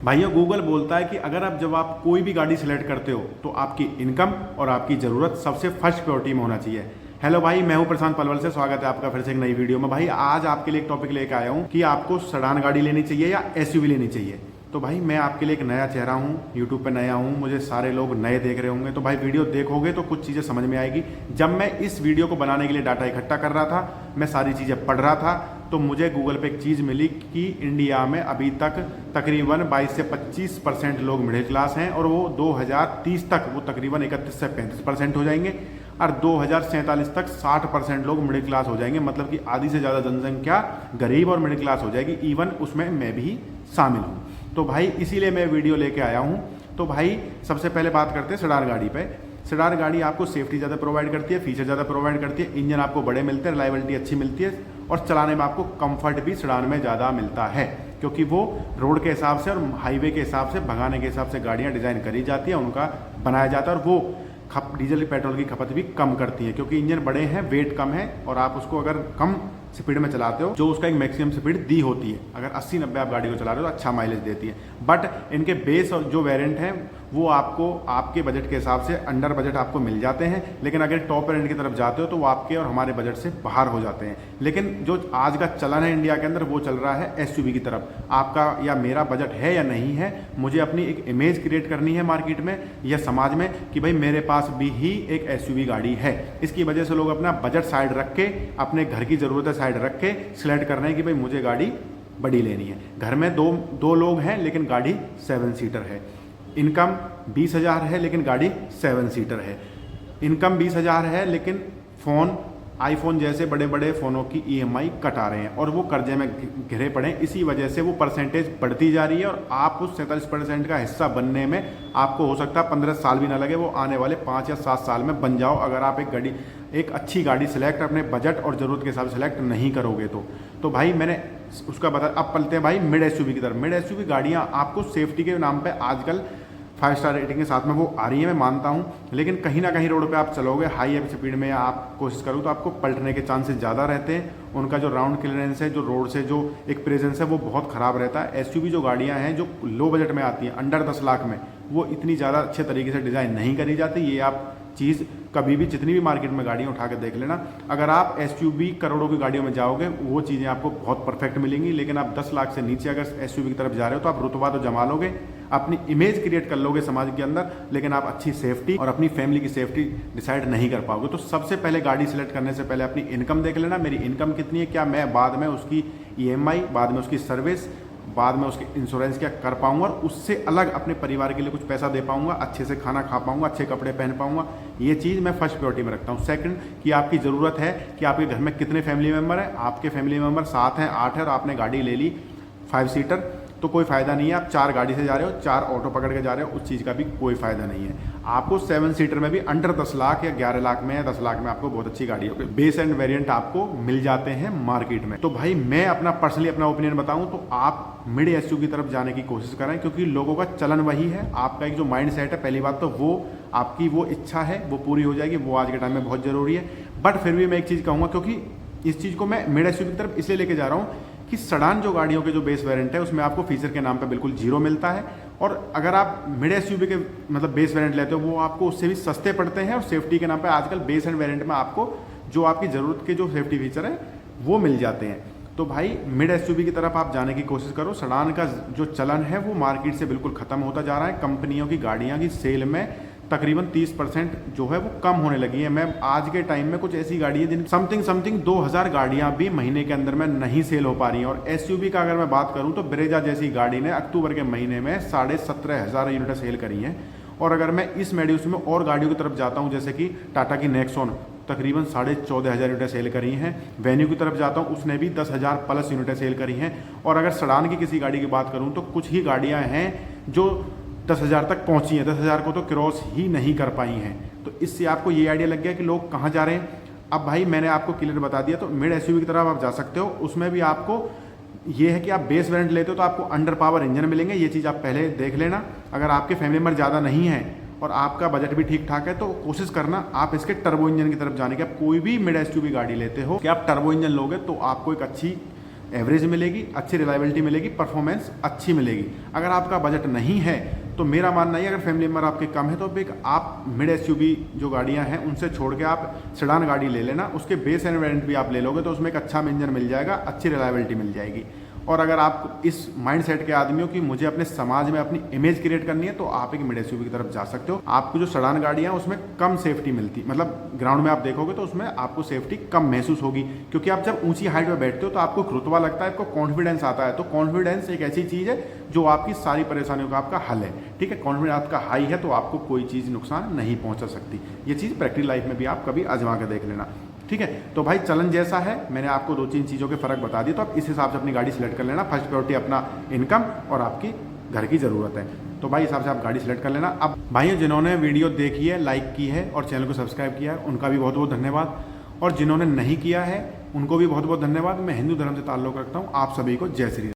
भाइयों, गूगल बोलता है कि अगर आप जब आप कोई भी गाड़ी सिलेक्ट करते हो तो आपकी इनकम और आपकी ज़रूरत सबसे फर्स्ट प्रायोरिटी में होना चाहिए। हेलो भाई, मैं हूं प्रशांत पलवल से। स्वागत है आपका फिर से एक नई वीडियो में। भाई आज आपके लिए एक टॉपिक लेकर आया हूं कि आपको सेडान गाड़ी लेनी चाहिए या एसयूवी लेनी चाहिए। तो भाई मैं आपके लिए एक नया चेहरा हूं, यूट्यूब पे नया हूं, मुझे सारे लोग नए देख रहे होंगे। तो भाई वीडियो देखोगे तो कुछ चीज़ें समझ में आएगी। जब मैं इस वीडियो को बनाने के लिए डाटा इकट्ठा कर रहा था, मैं सारी चीज़ें पढ़ रहा था, तो मुझे गूगल पे एक चीज़ मिली कि इंडिया में अभी तक तकरीबन 22 से 25% लोग मिडिल क्लास हैं और वो 2030 तक वो तकरीबन 31 से 35% हो जाएंगे और 2047 तक 60% लोग मिडिल क्लास हो जाएंगे। मतलब कि आधी से ज़्यादा जनसंख्या गरीब और मिडिल क्लास हो जाएगी। इवन उसमें मैं भी शामिल हूँ। तो भाई इसीलिए मैं वीडियो लेके आया हूँ। तो भाई सबसे पहले बात करते हैं सेडान गाड़ी पे। सेडान गाड़ी आपको सेफ्टी ज़्यादा प्रोवाइड करती है, फीचर ज़्यादा प्रोवाइड करती है, इंजन आपको बड़े मिलते हैं, रिलायबिलिटी अच्छी मिलती है और चलाने में आपको कंफर्ट भी सेडान में ज़्यादा मिलता है, क्योंकि वो रोड के हिसाब से और हाईवे के हिसाब से, भगाने के हिसाब से गाड़ियाँ डिज़ाइन करी जाती हैं, उनका बनाया जाता है और वो डीजल पेट्रोल की खपत भी कम करती है, क्योंकि इंजन बड़े हैं, वेट कम है और आप उसको अगर कम स्पीड में चलाते हो, जो उसका एक मैक्सिमम स्पीड दी होती है, अगर 80-90 आप गाड़ी को चला रहे हो तो अच्छा माइलेज देती है। बट इनके बेस और जो वेरिएंट हैं वो आपको आपके बजट के हिसाब से अंडर बजट आपको मिल जाते हैं, लेकिन अगर टॉप एंड की तरफ जाते हो तो वो आपके और हमारे बजट से बाहर हो जाते हैं। लेकिन जो आज का चलन है इंडिया के अंदर वो चल रहा है एसयूवी की तरफ। आपका या मेरा बजट है या नहीं है, मुझे अपनी एक इमेज क्रिएट करनी है मार्केट में या समाज में कि भाई मेरे पास भी ही एक एसयूवी गाड़ी है। इसकी वजह से लोग अपना बजट साइड रख के, अपने घर की ज़रूरतें साइड रख के सिलेक्ट कर रहे हैं कि भाई मुझे गाड़ी बड़ी लेनी है। घर में दो लोग हैं लेकिन गाड़ी 7 सीटर है। इनकम 20,000 है लेकिन गाड़ी 7 सीटर है। इनकम 20,000 है लेकिन फ़ोन आईफोन जैसे बड़े बड़े फ़ोनों की ईएमआई कटा रहे हैं और वो कर्जे में घिरे पड़े हैं। इसी वजह से वो परसेंटेज बढ़ती जा रही है और आप उस 47% का हिस्सा बनने में आपको हो सकता है 15 साल भी ना लगे, वो आने वाले 5 या 7 साल में बन जाओ, अगर आप एक अच्छी गाड़ी सिलेक्ट अपने बजट और ज़रूरत के हिसाब से सिलेक्ट नहीं करोगे तो भाई मैंने उसका बता। अब पलते हैं भाई मिड एसयूवी की तरफ। मिड एसयूवी गाड़ियाँ आपको सेफ्टी के नाम पे आजकल 5 स्टार रेटिंग के साथ में वो आ रही है, मैं मानता हूँ, लेकिन कहीं ना कहीं रोड पे आप चलोगे हाई स्पीड में आप कोशिश करो तो आपको पलटने के चांसेस ज़्यादा रहते हैं। उनका जो राउंड क्लियरेंस है, जो रोड से जो एक प्रेजेंस है, वो बहुत ख़राब रहता है। एसयूवी जो गाड़ियाँ हैं जो लो बजट में आती हैं, अंडर 10 लाख में, वो इतनी ज़्यादा अच्छे तरीके से डिज़ाइन नहीं करी जाती। ये आप चीज़ कभी भी जितनी भी मार्केट में गाड़ियाँ उठा के देख लेना, अगर आप एसयूवी करोड़ों की गाड़ियों में जाओगे वो चीज़ें आपको बहुत परफेक्ट मिलेंगी। लेकिन आप 10 लाख से नीचे अगर एसयूवी की तरफ जा रहे हो तो आप रुतबा तो जमा लोगे, अपनी इमेज क्रिएट कर लोगे समाज के अंदर, लेकिन आप अच्छी सेफ्टी और अपनी फैमिली की सेफ्टी डिसाइड नहीं कर पाओगे। तो सबसे पहले गाड़ी सिलेक्ट करने से पहले अपनी इनकम देख लेना, मेरी इनकम कितनी है, क्या मैं बाद में उसकी ईएमआई, बाद में उसकी सर्विस, बाद में उसके इंश्योरेंस क्या कर पाऊंगा और उससे अलग अपने परिवार के लिए कुछ पैसा दे पाऊंगा, अच्छे से खाना खा पाऊंगा, अच्छे कपड़े पहन पाऊंगा। ये चीज़ मैं फर्स्ट प्रायोरिटी में रखता हूँ। सेकंड कि आपकी ज़रूरत है कि आपके घर में कितने फैमिली मेम्बर हैं। आपके फैमिली मेम्बर 7 हैं, 8 है और आपने गाड़ी ले ली 5 सीटर, तो कोई फ़ायदा नहीं है। आप 4 गाड़ी से जा रहे हो, 4 ऑटो पकड़ के जा रहे हो, उस चीज़ का भी कोई फ़ायदा नहीं है। आपको 7 सीटर में भी अंडर 10 लाख या 11 लाख में या 10 लाख में आपको बहुत अच्छी गाड़ी है, बेस एंड वेरिएंट आपको मिल जाते हैं मार्केट में। तो भाई मैं अपना पर्सनली अपना ओपिनियन बताऊं तो आप मिड एसयूवी की तरफ जाने की कोशिश करें, क्योंकि लोगों का चलन वही है। आपका एक जो माइंड सेट है, पहली बात तो वो आपकी वो इच्छा है वो पूरी हो जाएगी, वो आज के टाइम में बहुत ज़रूरी है। बट फिर भी मैं एक चीज़ कहूँगा, क्योंकि इस चीज़ को मैं मिड एसयूवी की तरफ इसलिए लेके जा रहा हूँ कि सेडान जो गाड़ियों के जो बेस वेरिएंट है उसमें आपको फीचर के नाम पे बिल्कुल जीरो मिलता है, और अगर आप मिड एसयूवी के मतलब बेस वेरिएंट लेते हो वो आपको उससे भी सस्ते पड़ते हैं, और सेफ्टी के नाम पे आजकल बेस एंड वेरिएंट में आपको जो आपकी ज़रूरत के जो सेफ्टी फीचर है वो मिल जाते हैं। तो भाई मिड एसयूवी की तरफ आप जाने की कोशिश करो। सेडान का जो चलन है वो मार्केट से बिल्कुल ख़त्म होता जा रहा है। कंपनियों की गाड़ियाँ की सेल में तकरीबन 30% जो है वो कम होने लगी है। मैं आज के टाइम में कुछ ऐसी गाड़ी है जिन समथिंग 2000 गाड़ियां भी महीने के अंदर में नहीं सेल हो पा रही हैं। और एसयूवी का अगर मैं बात करूं तो ब्रेजा जैसी गाड़ी ने अक्टूबर के महीने में 17,500 यूनिटें सेल करी हैं। और अगर मैं इस मेड्यूस में और गाड़ियों की तरफ जाता हूं, जैसे कि टाटा की नेक्सॉन तकरीबन 14,500 यूनिटें सेल करी हैं। वेन्यू की तरफ जाता हूँ, उसने भी 10,000 प्लस यूनिटें सेल करी हैं। और अगर सेडान की किसी गाड़ी की बात करूँ तो कुछ ही गाड़ियाँ हैं जो 10,000 तक पहुंची हैं, 10,000 को तो क्रॉस ही नहीं कर पाई हैं। तो इससे आपको ये आइडिया लग गया कि लोग कहाँ जा रहे हैं। अब भाई मैंने आपको क्लियर बता दिया, तो मिड एसयूवी की तरफ आप जा सकते हो। उसमें भी आपको ये है कि आप बेस वेरिएंट लेते हो तो आपको अंडर पावर इंजन मिलेंगे, ये चीज़ आप पहले देख लेना। अगर आपके फैमिली मेम्बर ज़्यादा नहीं है और आपका बजट भी ठीक ठाक है तो कोशिश करना आप इसके टर्बो इंजन की तरफ जाने की। आप कोई भी मिड एसयूवी गाड़ी लेते हो कि आप टर्बो इंजन लोगे तो आपको एक अच्छी एवरेज मिलेगी, अच्छी रिलायबिलिटी मिलेगी, परफॉर्मेंस अच्छी मिलेगी। अगर आपका बजट नहीं है तो मेरा मानना है अगर फैमिली मेंबर आपके कम है तो एक आप मिड एसयूवी जो गाड़ियां हैं उनसे छोड़ के आप सेडान गाड़ी ले लेना। उसके बेस एंड वेरिएंट भी आप ले लोगे तो उसमें एक अच्छा इंजन मिल जाएगा, अच्छी रिलायबिलिटी मिल जाएगी। और अगर आप इस माइंड सेट के आदमी हो कि मुझे अपने समाज में अपनी इमेज क्रिएट करनी है तो आप एक मिड एसयूवी की तरफ जा सकते हो। आपको जो सेडान गाड़ियां उसमें कम सेफ्टी मिलती, मतलब ग्राउंड में आप देखोगे तो उसमें आपको सेफ्टी कम महसूस होगी, क्योंकि आप जब ऊंची हाइट पर बैठते हो तो आपको रुतबा लगता है, आपको कॉन्फिडेंस आता है। तो कॉन्फिडेंस एक ऐसी चीज़ है जो आपकी सारी परेशानियों का आपका हल है। ठीक है, कॉन्फिडेंस आपका हाई है तो आपको कोई चीज़ नुकसान नहीं पहुंचा सकती। ये चीज़ प्रैक्टिकल लाइफ में भी आप कभी आजमा के देख लेना। ठीक है, तो भाई चलन जैसा है, मैंने आपको 2-3 चीज़ों के फ़र्क बता दिए, तो आप इस हिसाब से अपनी गाड़ी सिलेक्ट कर लेना। फर्स्ट प्रायोरिटी अपना इनकम और आपकी घर की ज़रूरत है, तो भाई हिसाब से आप गाड़ी सिलेक्ट कर लेना। अब भाइयों जिन्होंने वीडियो देखी है, लाइक की है और चैनल को सब्सक्राइब किया है उनका भी बहुत बहुत धन्यवाद, और जिन्होंने नहीं किया है उनको भी बहुत बहुत धन्यवाद। मैं हिंदू धर्म से ताल्लुक़ रखता हूँ। आप सभी को जय श्री राम।